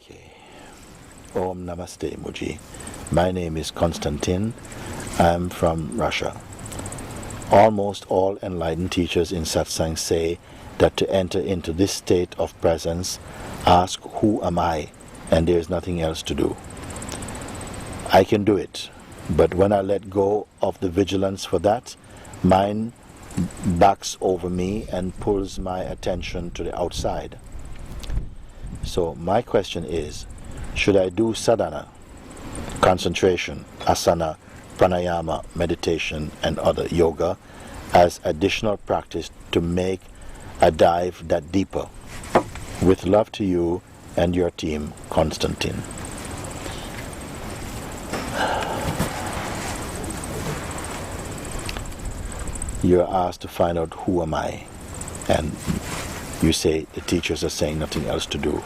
Okay. Om Namaste, Mooji. My name is Konstantin. I'm from Russia. Almost all enlightened teachers in satsang say that to enter into this state of presence, ask who am I, and there is nothing else to do. I can do it, but when I let go of the vigilance for that, mind backs over me and pulls my attention to the outside. So my question is, should I do sadhana, concentration, asana, pranayama, meditation, and other yoga as additional practice to make a dive that deeper? With love to you and your team, Konstantin. You're asked to find out who am I, and you say the teachers are saying nothing else to do.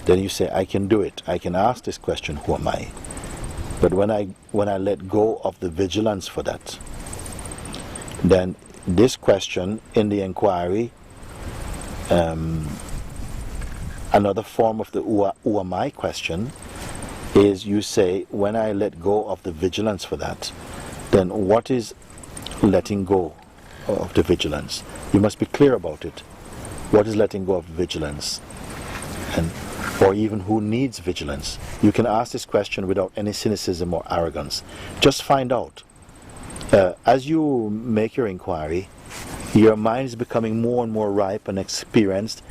Then you say, I can do it. I can ask this question, who am I? But when I let go of the vigilance for that, then this question in the inquiry, another form of the who am I question is you say, when I let go of the vigilance for that, then what is letting go of the vigilance? You must be clear about it. What is letting go of vigilance? Or even who needs vigilance? You can ask this question without any cynicism or arrogance. Just find out. As you make your inquiry, your mind is becoming more and more ripe and experienced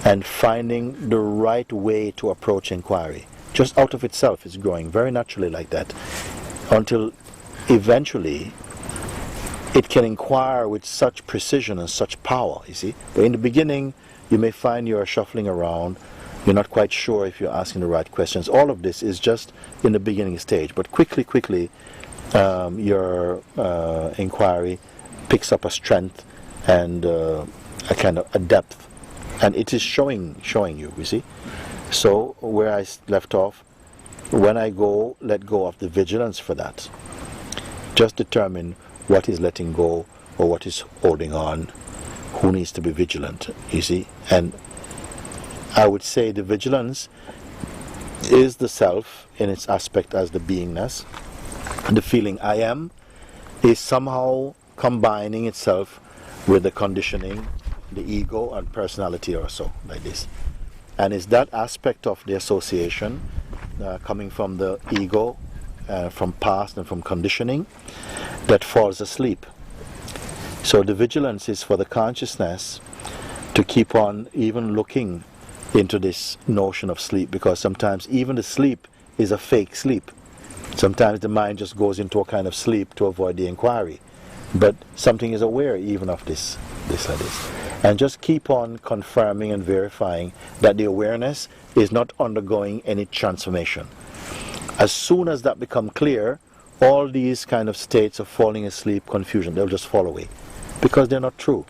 and finding the right way to approach inquiry. Just out of itself, it's growing very naturally like that, until eventually it can inquire with such precision and such power, you see. But in the beginning, you may find you're shuffling around, you're not quite sure if you're asking the right questions. All of this is just in the beginning stage, but quickly your inquiry picks up a strength and a kind of a depth, and it is showing you see. So where I left off, when I let go of the vigilance for that, just determine what is letting go or what is holding on, who needs to be vigilant, you see. And I would say the vigilance is the self in its aspect as the beingness. The feeling I am is somehow combining itself with the conditioning, the ego and personality or so, like this. And it's that aspect of the association coming from the ego, from past and from conditioning, that falls asleep. So the vigilance is for the consciousness to keep on even looking into this notion of sleep, because sometimes even the sleep is a fake sleep. Sometimes the mind just goes into a kind of sleep to avoid the inquiry, but something is aware even of this like this. And just keep on confirming and verifying that the awareness is not undergoing any transformation. As soon as that becomes clear, all these kind of states of falling asleep, confusion, they'll just fall away, because they're not true.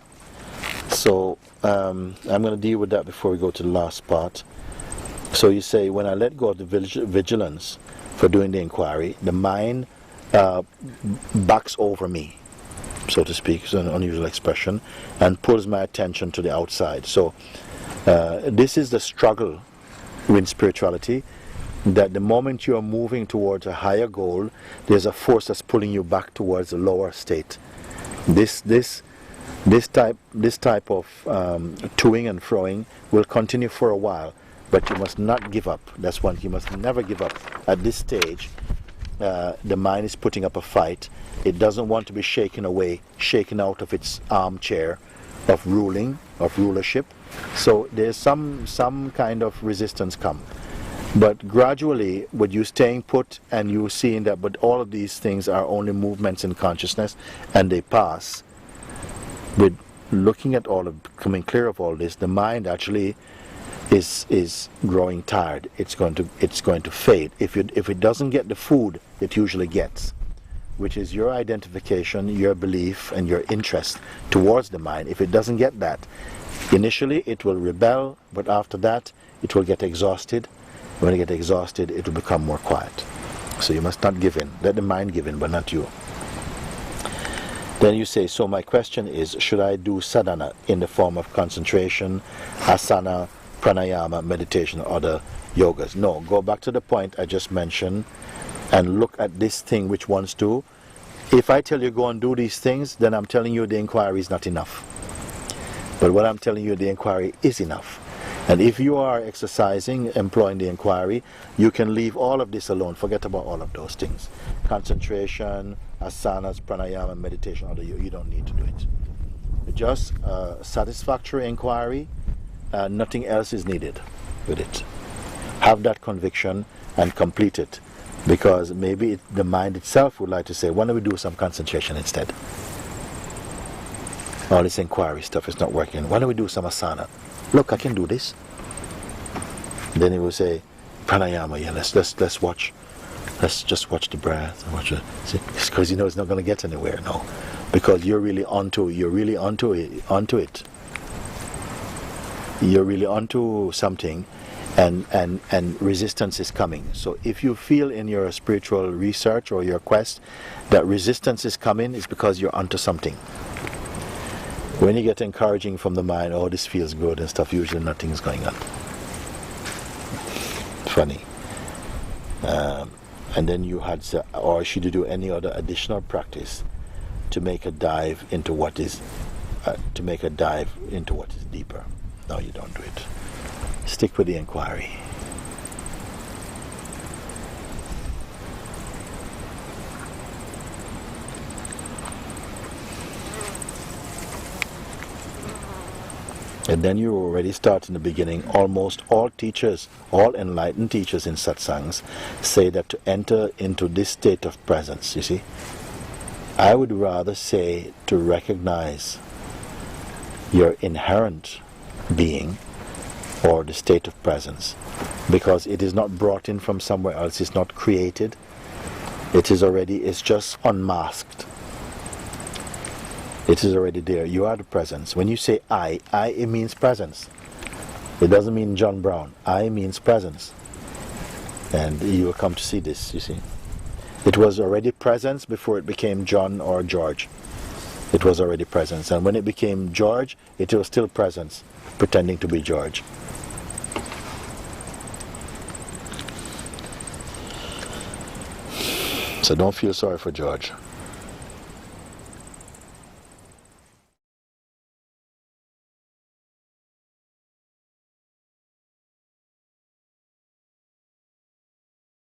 So I'm going to deal with that before we go to the last part. So you say, when I let go of the vigilance for doing the inquiry, the mind backs over me, so to speak. It's an unusual expression, and pulls my attention to the outside. So this is the struggle in spirituality, that the moment you are moving towards a higher goal, there's a force that's pulling you back towards a lower state. This type of toing and froing will continue for a while, but you must not give up. That's one, you must never give up. At this stage, the mind is putting up a fight. It doesn't want to be shaken away, shaken out of its armchair of rulership. So there's some kind of resistance come. But gradually, with you staying put and you seeing that, but all of these things are only movements in consciousness, and they pass. With looking at all of, becoming clear of all this, the mind actually is growing tired. It's going to fade. If it doesn't get the food it usually gets, which is your identification, your belief, and your interest towards the mind. If it doesn't get that, initially it will rebel, but after that it will get exhausted. When it gets exhausted, it will become more quiet. So you must not give in. Let the mind give in, but not you. Then you say, so my question is, should I do sadhana in the form of concentration, asana, pranayama, meditation, or other yogas. No, go back to the point I just mentioned and look at this thing which wants to. If I tell you go and do these things, then I'm telling you the inquiry is not enough. But what I'm telling you, the inquiry is enough. And if you are exercising, employing the inquiry, you can leave all of this alone. Forget about all of those things. Concentration, asanas, pranayama, meditation, although you don't need to do it. Just satisfactory inquiry, nothing else is needed with it. Have that conviction and complete it. Because maybe the mind itself would like to say, why don't we do some concentration instead? All this inquiry stuff is not working. Why don't we do some asana? Look, I can do this. Then he will say, pranayama, yeah, let's watch. Let's just watch the breath and watch it. Because you know it's not going to get anywhere, no. Because you're really onto it. You're really onto it. You're really onto something, and resistance is coming. So if you feel in your spiritual research or your quest that resistance is coming, it's because you're onto something. When you get encouraging from the mind, oh, this feels good and stuff, usually nothing's going on. Funny. And then you had, or should you do any other additional practice to make a dive into what is, deeper? No, you don't do it. Stick with the inquiry. And then you already start in the beginning. Almost all teachers, all enlightened teachers in satsangs say that to enter into this state of presence, you see. I would rather say to recognize your inherent being or the state of presence, because it is not brought in from somewhere else, it's not created. It's just unmasked. It is already there. You are the presence. When you say I, it means presence. It doesn't mean John Brown. I means presence. And you will come to see this, you see. It was already presence before it became John or George. It was already presence. And when it became George, it was still presence, pretending to be George. So don't feel sorry for George.